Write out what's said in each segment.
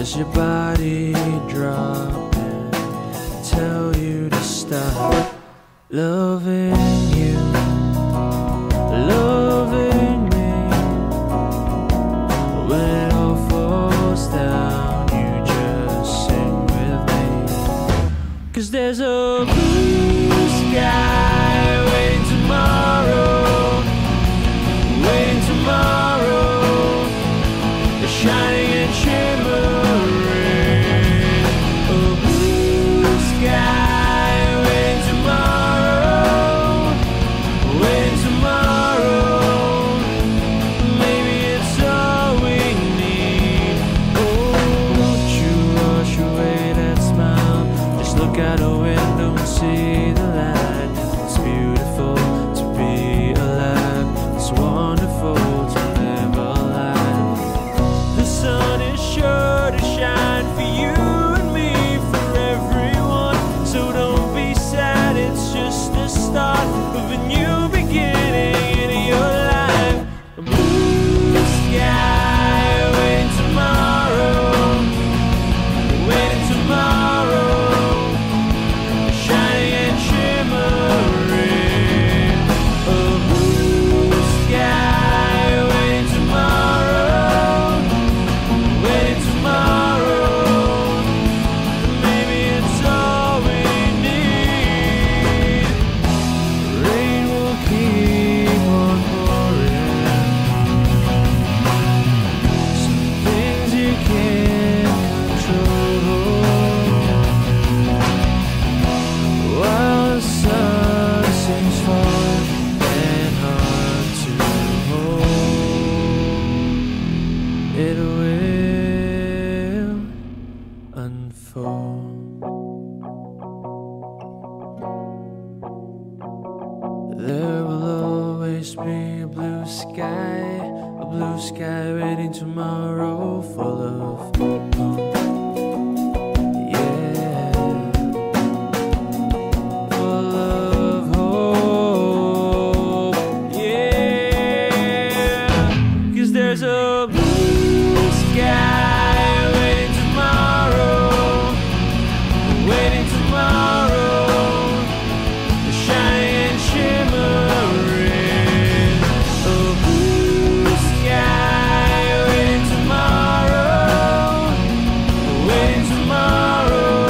As your body drop and tell you to stop loving you, loving me. When it all falls down, you just sing with me. 'Cause there's a blue sky waiting tomorrow, waiting tomorrow, shining and shimmering. A blue sky waiting tomorrow, waiting tomorrow. Maybe it's all we need. Oh, don't you wash away that smile. Just look out a window and see the light. It's beautiful to be alive. It's wonderful to live a life. The sun is sure to shine for you and me, for everyone. So don't be sad, it's just the start of a new beginning in your life. A blue sky waiting tomorrow, waiting tomorrow, shining and shimmering. A blue sky waiting tomorrow, waiting tomorrow. Maybe it's all we need. Rain will keep on pouring. Some things you can't control. While the sun seems far and hard to hold, it will unfold. There will always be a blue sky waiting tomorrow, full of hope. Yeah, full of hope. Yeah, 'cause there's a blue sky waiting tomorrow, waiting tomorrow, shining and shimmering. A blue sky waiting tomorrow, waiting tomorrow.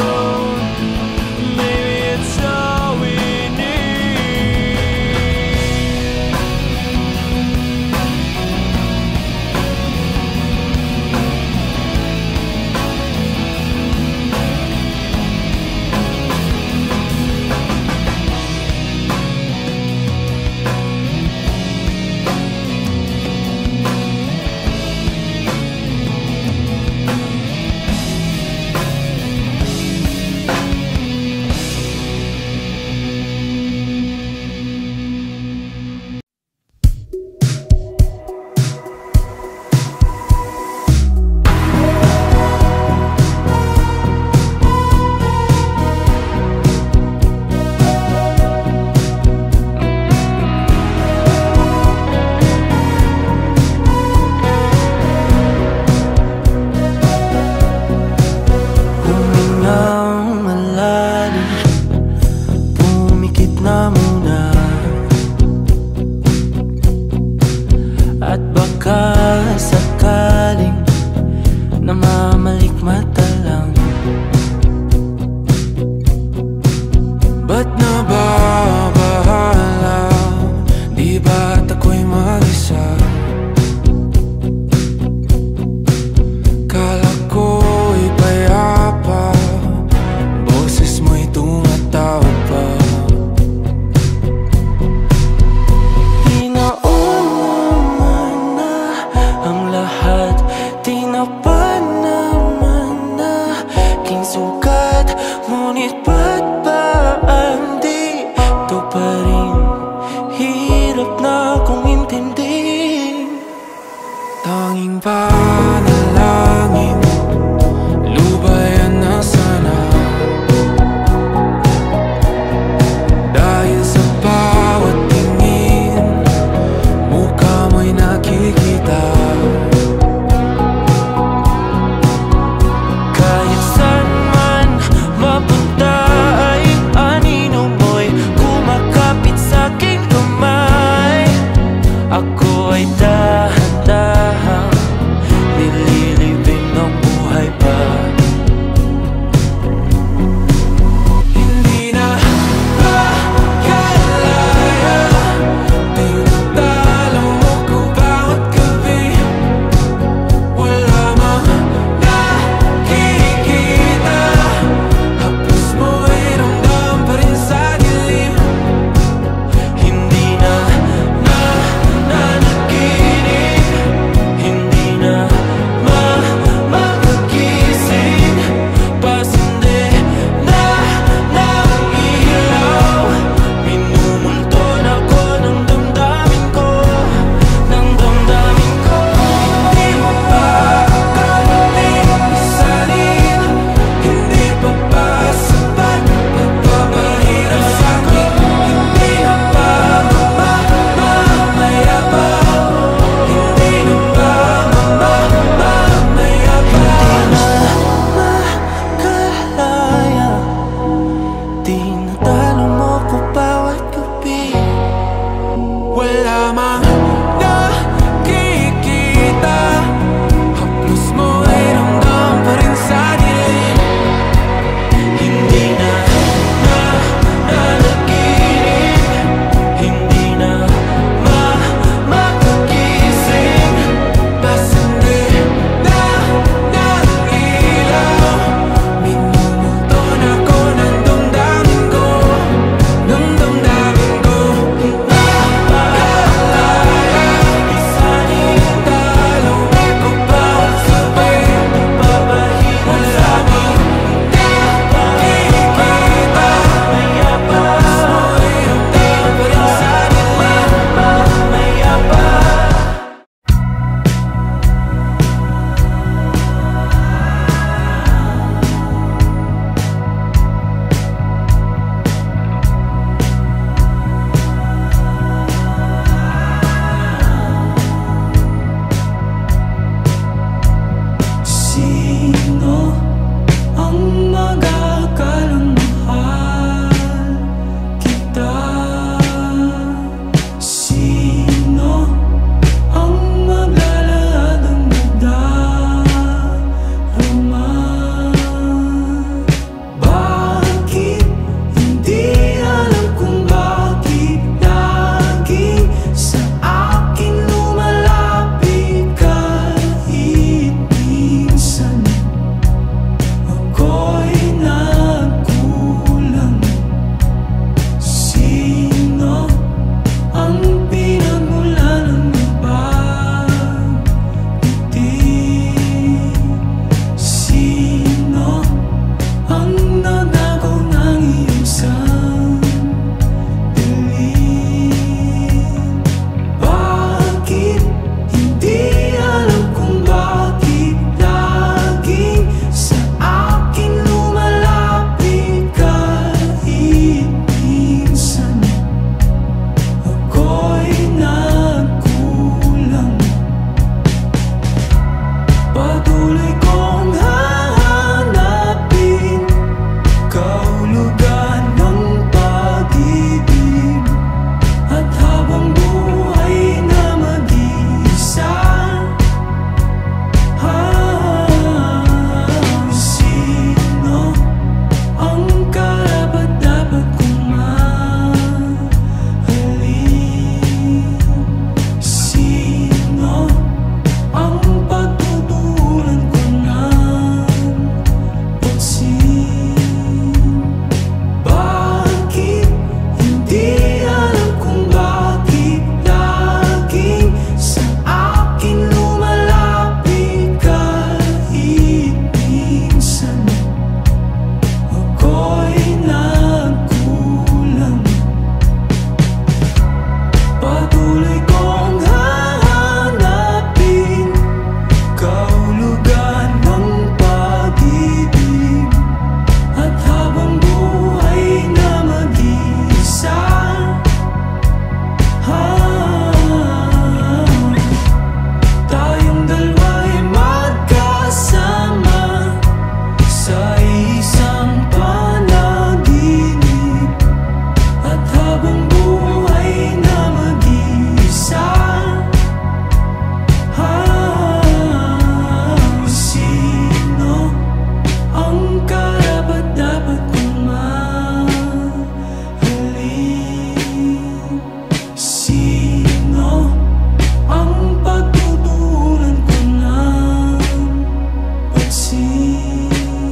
Maybe it's all we need. Humingang malalim, pumikit na muna. At baka sakaling namamalikmata lang. Ba't nababahala? Di ba't ako'y mag-isa? Kala ko'y payapa, boses mo'y tumatawag pa. Di naman na ang lahat, di na pa naman na king sukat. Ngunit ba't ba di ito pa rin? Hirap na kong intindihin. Tanging panalangin, lubayan na sana. Dahil sa bawat tingin, mukha mo'y nakikita. Patuloy kong hahanapin kahulugan ng pag-ibig, at habang buhay na mag-isa, sino ang karapat-dapat kong mahalin? Sino ang pagtutulan ko ng pansin? Bakit hindi alam kung bakit laging sa akin lumalapit kahit minsan ako'y nagkulang? Patuloy kong hahanapin kahulugan ng pag-ibig, at habang buhay na mag-isa, tayong dalawa'y magkasama sa isang panaginip, at habang buhay na mag-isa, sino ang karapat-dapat kong mahalin? Sino ang pagtutulan ko ng pansin?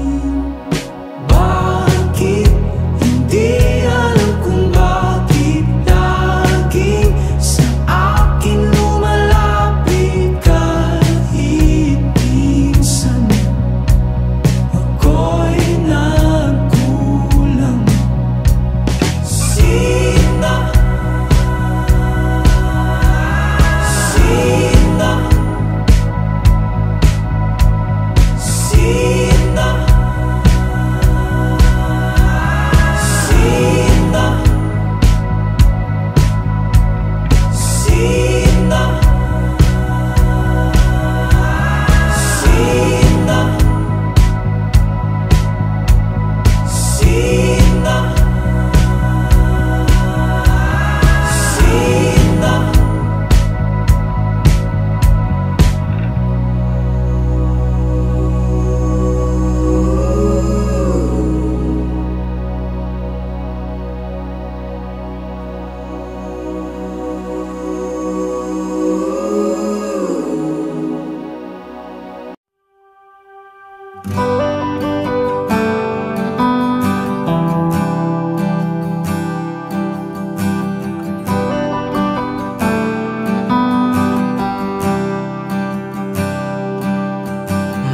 Bakit hindi alam kung bakit laging sa akin lumalapit kahit minsan ako'y nagkulang? Sino? Sino? Sino? Sino? Sino? Sino? Sino?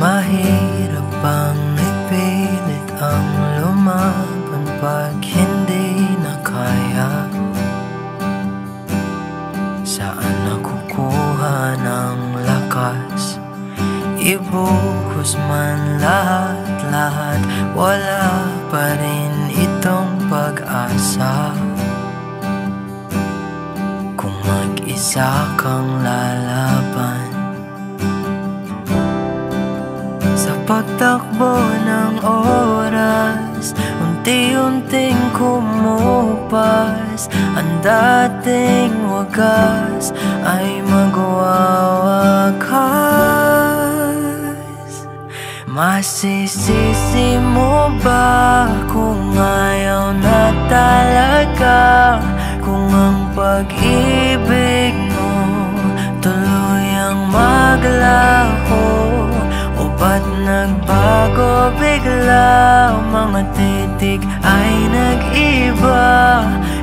Mahirap bang ipilit ang lumaban pag hindi na kaya? Saan nakukuha ng lakas? Ibuhos man lahat-lahat, wala pa rin itong pag-asa. Kung mag-isa kang lalaban sa pagtakbo ng oras, unti-unting kumupas, ang dating wagas ay magwawakas. Masisisi mo ba kung ayaw na talaga? Kung ang pag-ibig mo tuluyang maglaho, o ba't nagbago bigla? Mga titik ay nag-iba,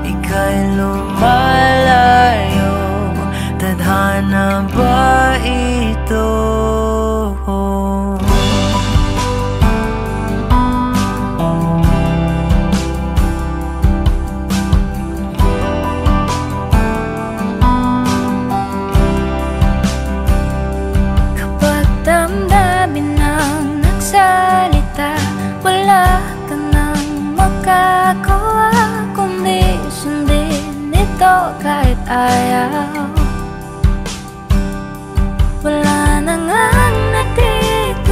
ika'y lumalayo. Tadhana ba ito? Kapag damdamin ang nagsalita, wala ka nang makagawa kundi sundin ito kahit ayaw. Wala na ngang natitira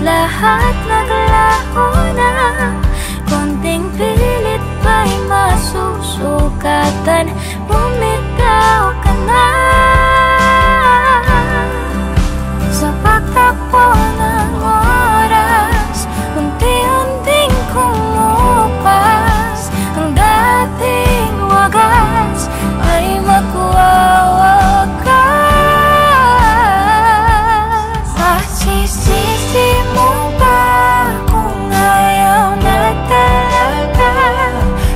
lahat naglaho na. Konting pilit ba'y masusukatan? Bumitaw ka na sa pagtakbo ng oras. Unti-unting kumupas, ang dating wagas ay magwawakas. Masisisi mo ba kung ayaw na talaga?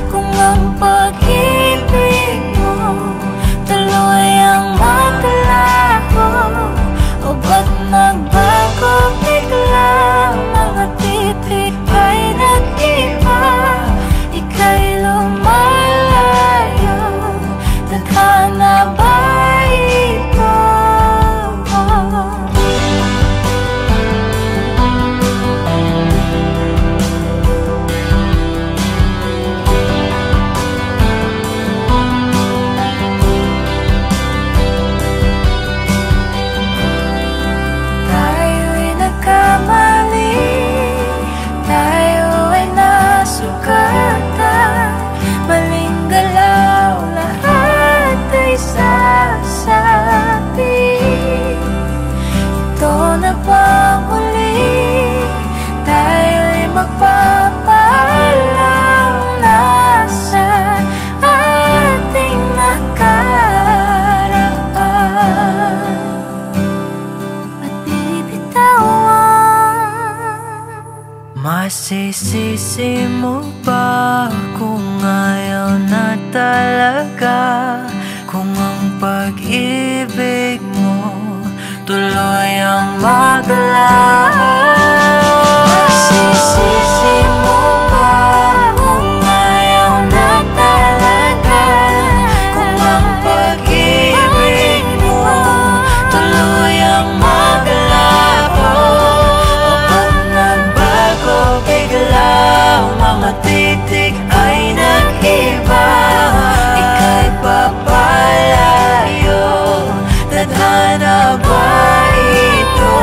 Kung ang pag-ibig mo tuloy ang maglaho, o ba't nagbago biglang? Mga titik ay nag-iba, ika'y lumalayo. Tadhana ba ito? Tayo'y nagkamali, tayo ay nasugatan. Maling galaw, lahat ay sasabi. Ito na bang muli? Tayo'y magpapaalam na sa ating nakaraan at bibitawan. Masisisi mo ba kung ayaw na talaga? Kung ang pag-ibig mo tuloy ang maglaho? Masisisi mo ba kung ayaw na talaga? Kung ang pag-ibig mo tuloy ang maglaho? O ba't nagbago biglang? Mga titik ay nag-iba, ika'y papalayo. Tadhana ba ito?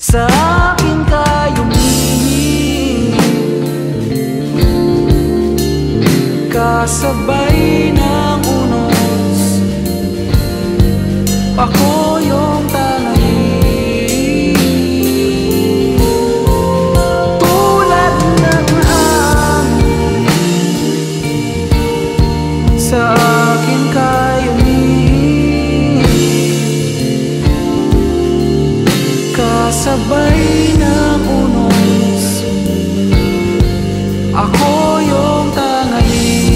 sa akin ka'y umihip, kasabay ng unos, ako yung tanging tulad ng hangin, sa akin ka'y umihip, kasabay ng unos, ako yung tanging.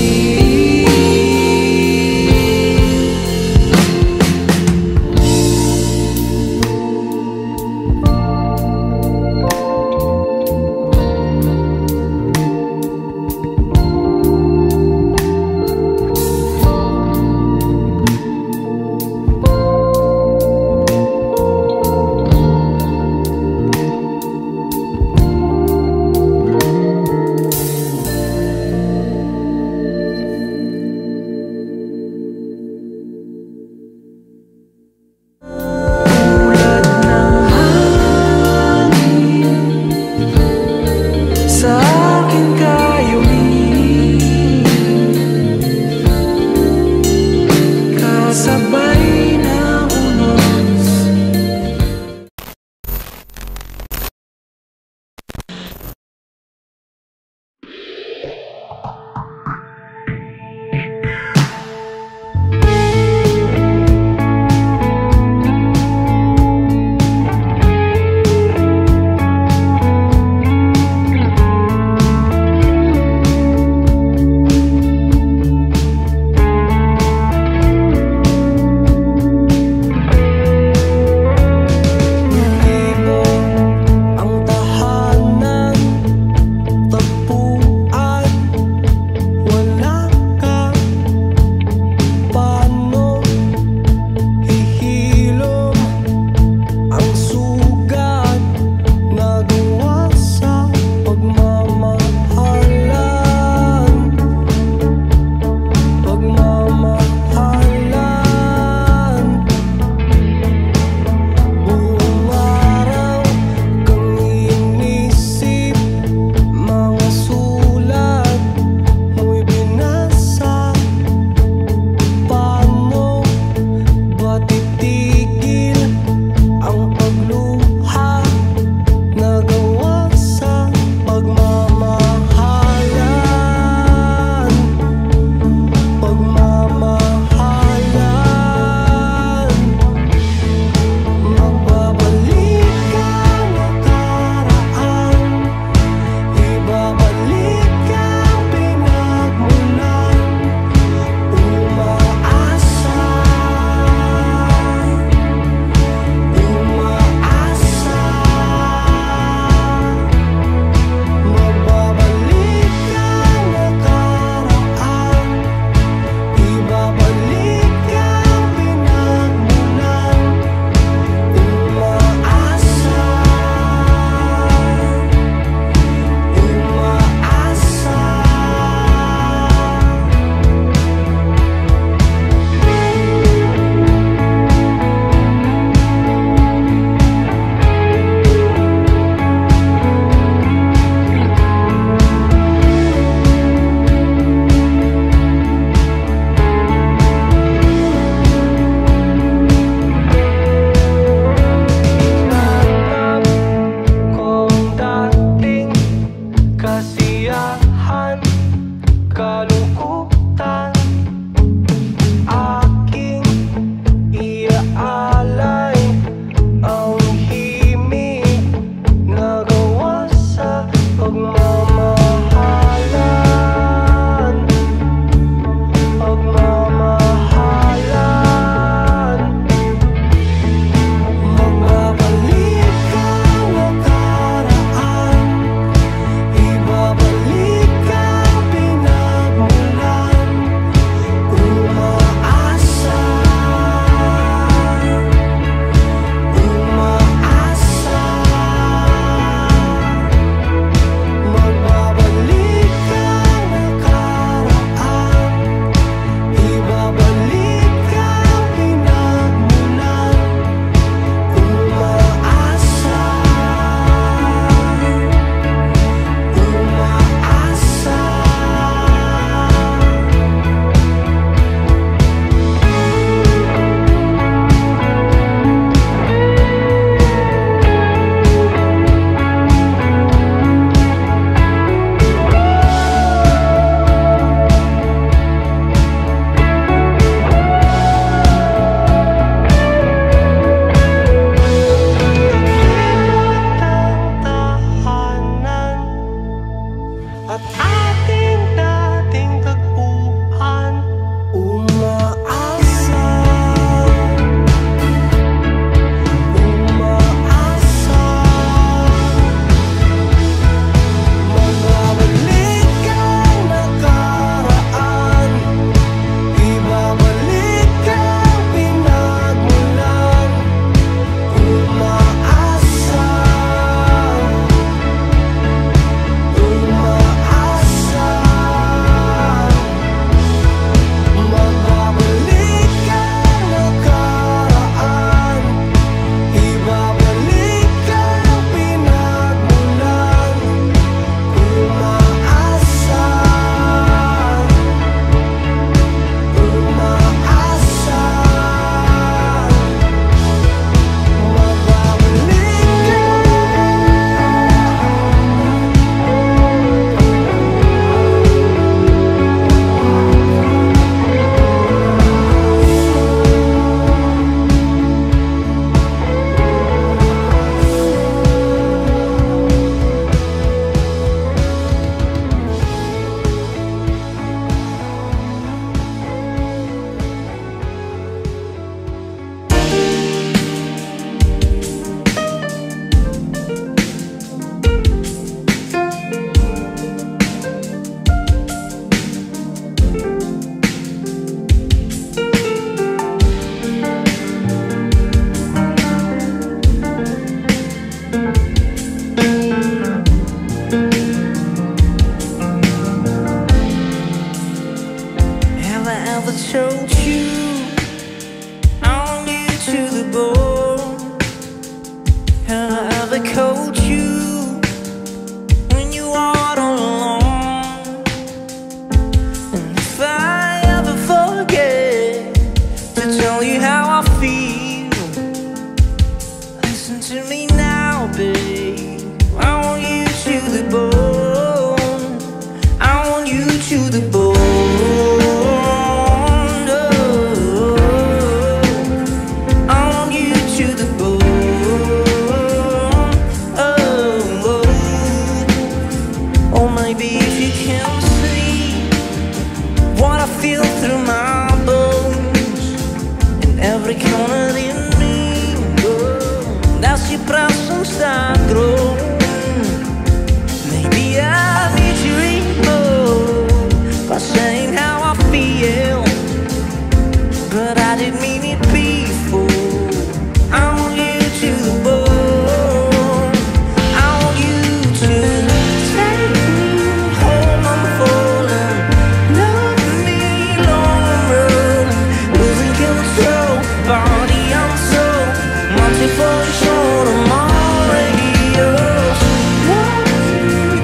mountain falling short of my radius.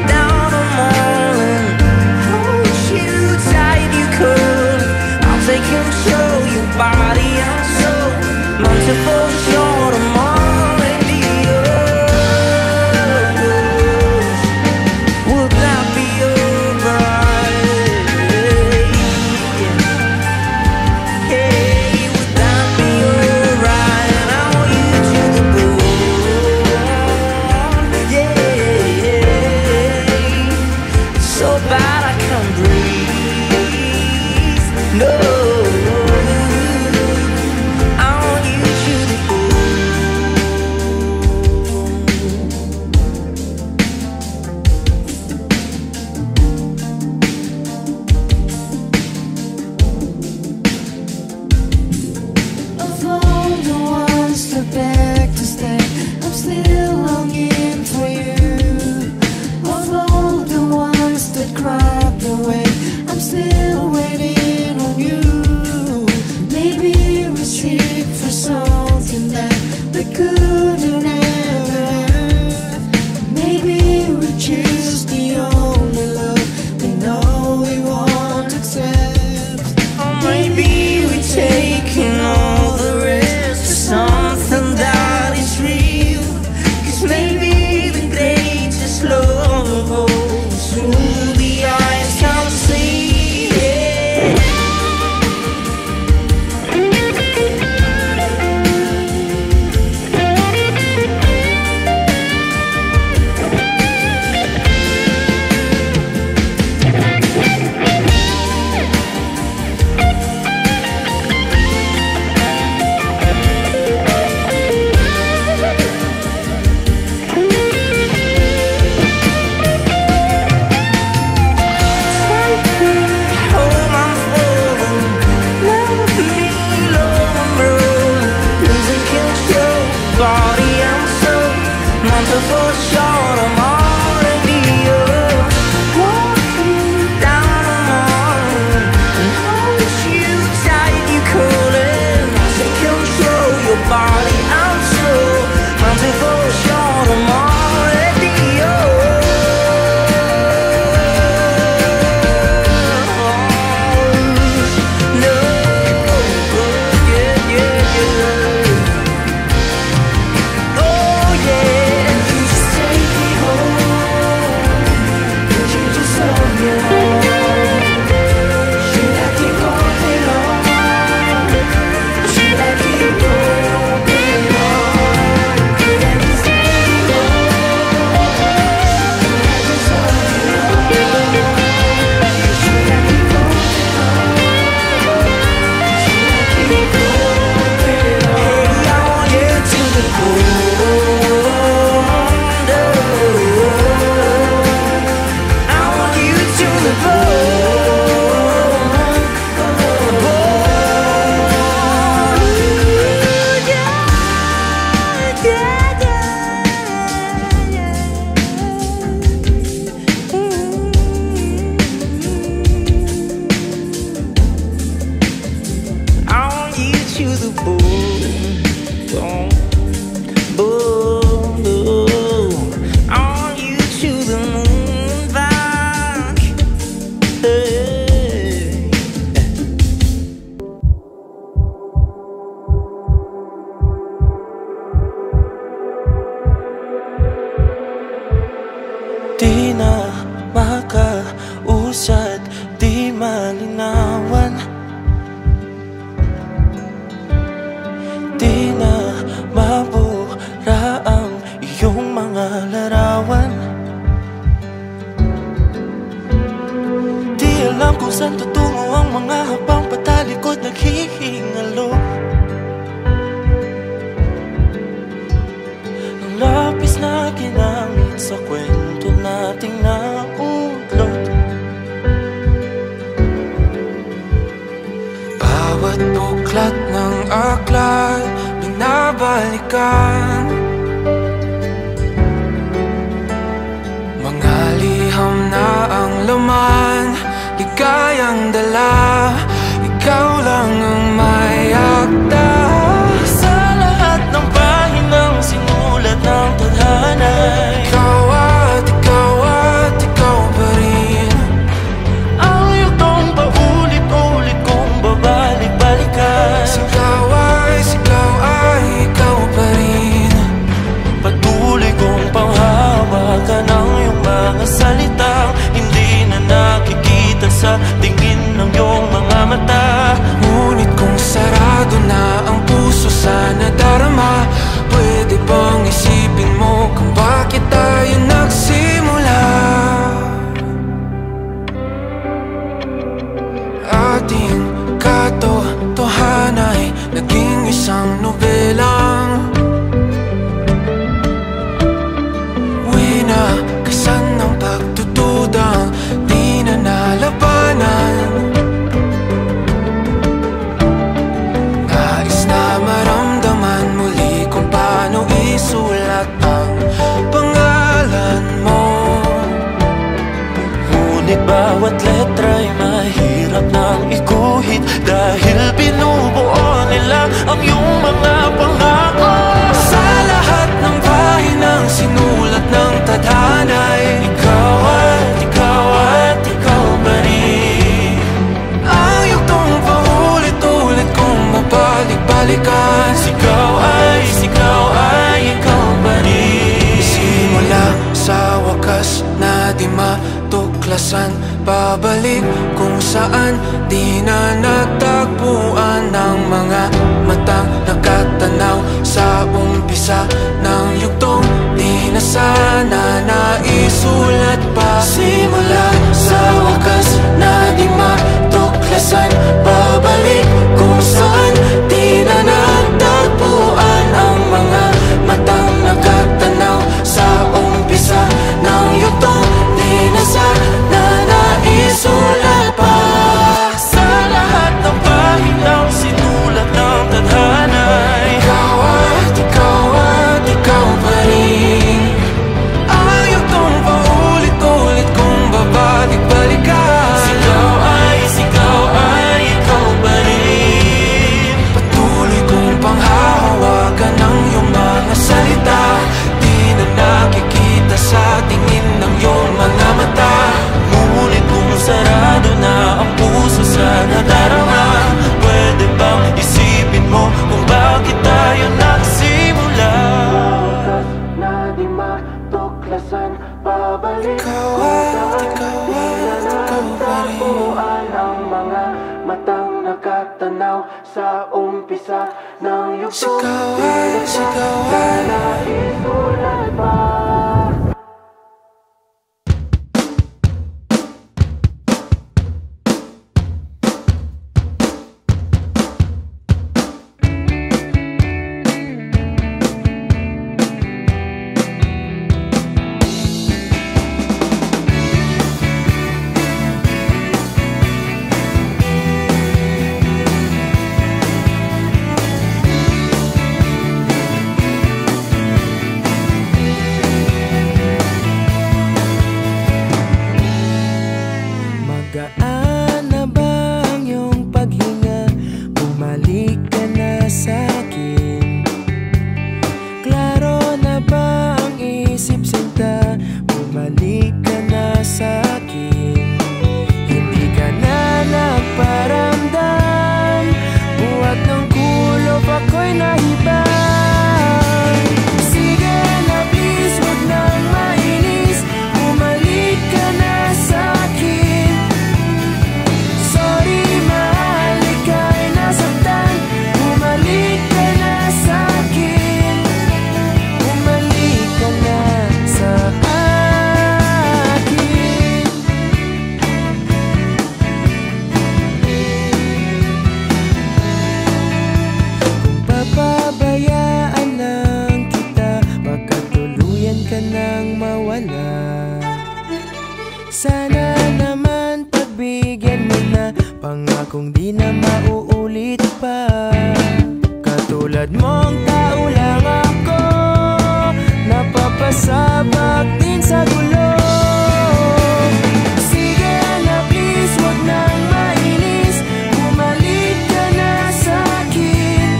Down the morning, hold you tight you could. I'll take control your body and soul. Mountain falling short of my radius. Would that be alright? Hey, would that be alright? I want you to the bone, yeah. So bad I can't breathe, no. I want you to the Of all the ones that beg to stay, I'm still longing for you. Of all the ones that cried away, I'm still waiting on you. Maybe we seek for something that we couldn't ever have. Maybe we choose the only love we know we won't accept. Or maybe we're taking all the risk to something that is real. 'Cause maybe the greatest love of all is who the eyes can't see, yeah. Home I'm falling, love me low and rolling, losing control, body and soul. Mountain for short, I'm already yours. Walking down the morning and hold you tight, you calling. Take control, your body and soul. Mountain for short, I'm already yours. No, yeah, yeah, yeah. Oh yeah, You just take me home. Could you just love me alone? Should I keep holding on? Should I keep holding on? Could I just take me home? Could I just love you alone? Should I keep holding on? Should I keep holding on? I want you to the bone. I want you to the bone. I want you to the bone, bone, bone. I want you to the moon back. Hey. Di na makausad, di malinawan. Di na mabura ang iyong mga larawan. Di alam kung saan tutungo ang mga habang patalikod naghihingalo. Ang lapis na ginamit sa kwento nating naulot. Bawat buklat ng aklat binabalikan. Mga liham na ang laman, ligayang dala. Ikaw lang ang may akda sa lahat ng pahina. guhit dahil binubuo nila ang iyong mga pangako. Sa lahat ng pahinang sinulat ng tadhana'y ikaw at ikaw pa rin. Ang yugtong paulit-ulit kong mabalik-balikan. Sigaw ay ikaw pa rin. Simula sa wakas na di matuklasan, babalik kung saan di na nagtagpuan ng mga matang nakatanaw sa umpisa ng yugtong di na sana naisulat pa. Simula sa wakas na di matuklasan, babalik kung saan di na nagtagpuan ang mga matang nakatanaw sa umpisa ng yugtong di na sana naisulat pa. Sa lahat ng pahinang sinulat ng tadhana, ikaw at ikaw pa rin. Ang yugtong paulit-ulit kong babalik-balikan. Sigaw ay ikaw pa rin. Patuloy kong panghahawakan ng iyong mga salita. Di na nakikita sa tingin ng iyong mga mata. Ngunit kung sarado na ang puso sa nadarama, pwede bang isipin mo kung bakit tayo nagsimula? Na di matuklasan, babalik ikaw pa rin. Ang mga matang nakatanaw sa umpisa ng yugtong sigawan na isulat pa. Magaan na ba ang iyong paghinga? Bumalik ka na sa'kin. Klaro na ba ang isip sinta? Bumalik ka na sa'kin. Hindi ka na nagparamdam. Buhat ng kulob ako'y nahibang. Sige na please, huwag nang mainis. Bumalik ka na sa'kin. Sorry mahal, ika'y nasaktan. Bumalik ka na sa'kin. Bumalik ka na sa akin. Kung papabayaan lang kita, baka tuluyan ka nang mawala. Sana naman pagbigyan mo na, pangakong di na mauulit pa. Katulad mong tao lang ako, napapasabak din sa gulo. Sige na please, huwag nang mainis. Bumalik ka na sa'kin.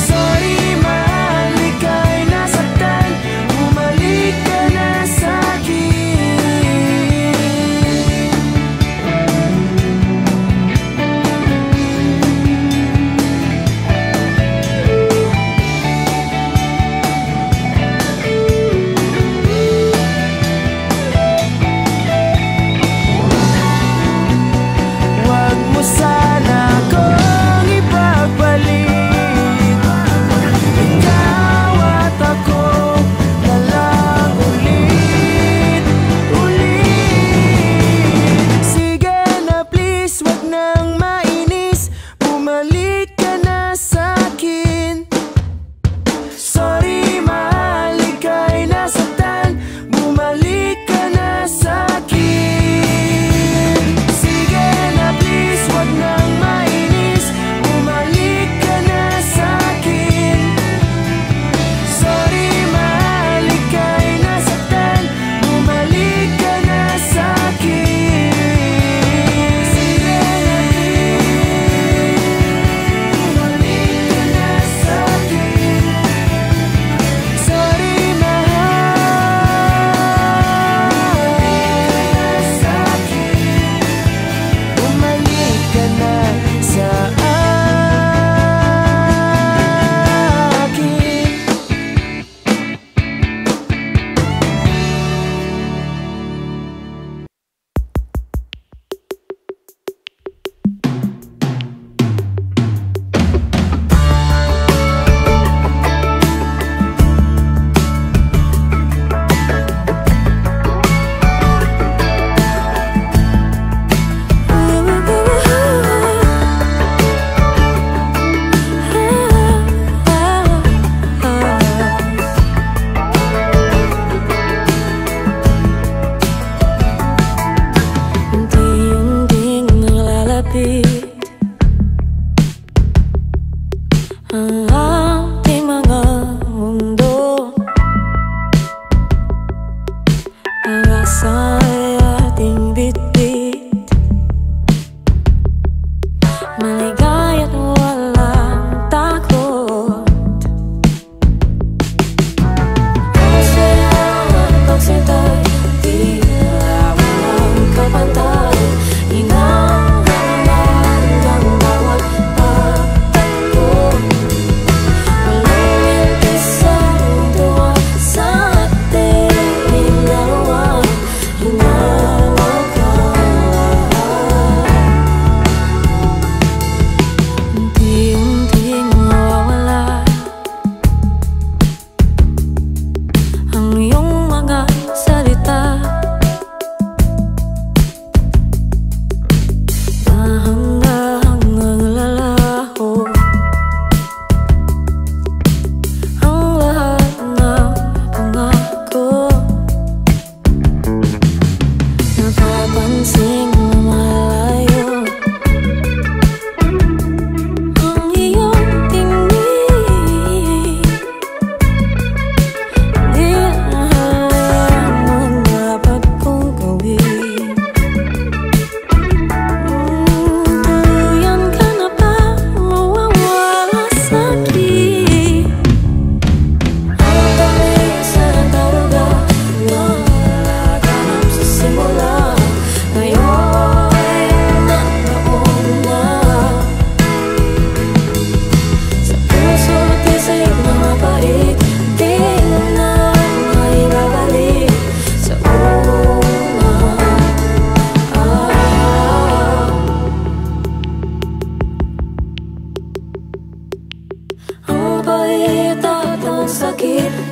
Sorry mahal, ika'y nasaktan. Bumalik ka na sa'kin.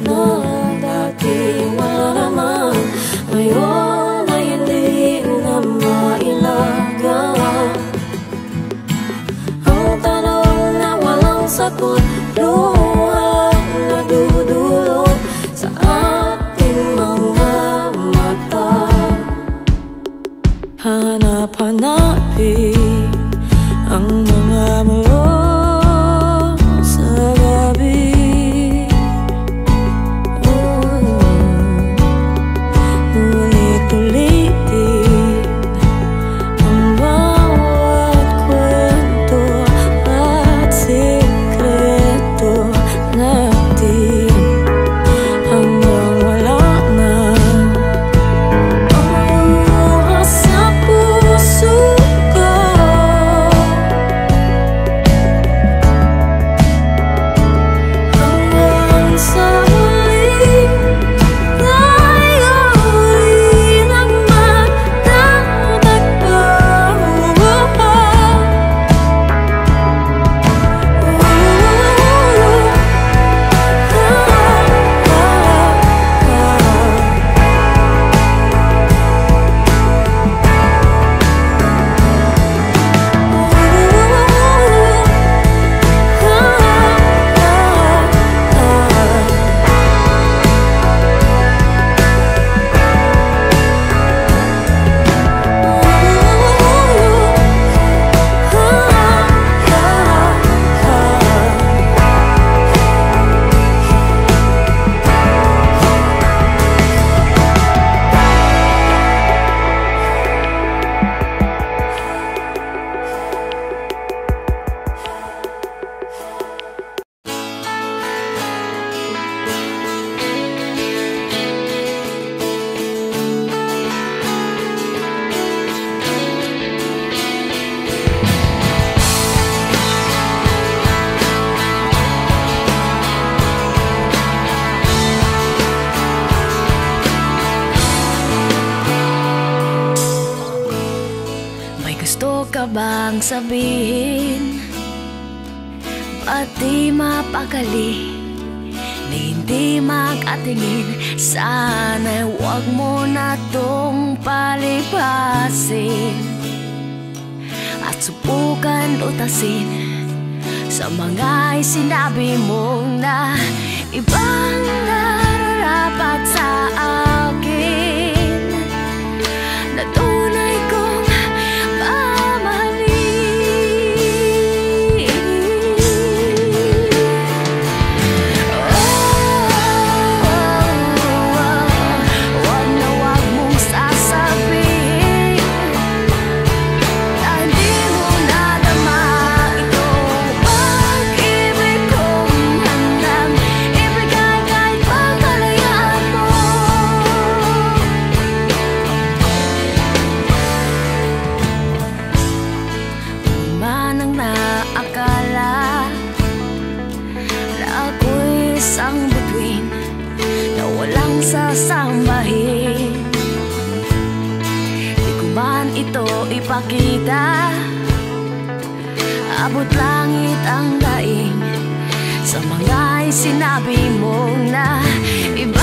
na dati wala naman, ngayon ay hindi na mailaga. Ang tanong na walang sagot, luhang nadudulog sa ating mga mata. Hanap-hanapin ang mga mulo sa gabi. Ulit-ulitin ang bawat kwento at sikreto natin hanggang wala na ang luha sa puso ko. Hanggang sa huli tayo rin ang magtatagpo. May gusto ka bang sabihin? Ba't di mapakali? Na hindi mag-atingin? Sana'y huwag mo na tong palipasin at subukan utasin sa mga sinabi mong na ibang nararapat sa akin, na tunay kong mamahalin. Wag na wag mong sasabihin na hindi mo nadama ito. Pag-ibig kong handang ibigay kahit pagkalayaan mo. Manang naakala na ako'y isang bituin na walang sasambahin. Di ko man ito ipakita, abot langit ang daing sa mga sinabi mong na iba.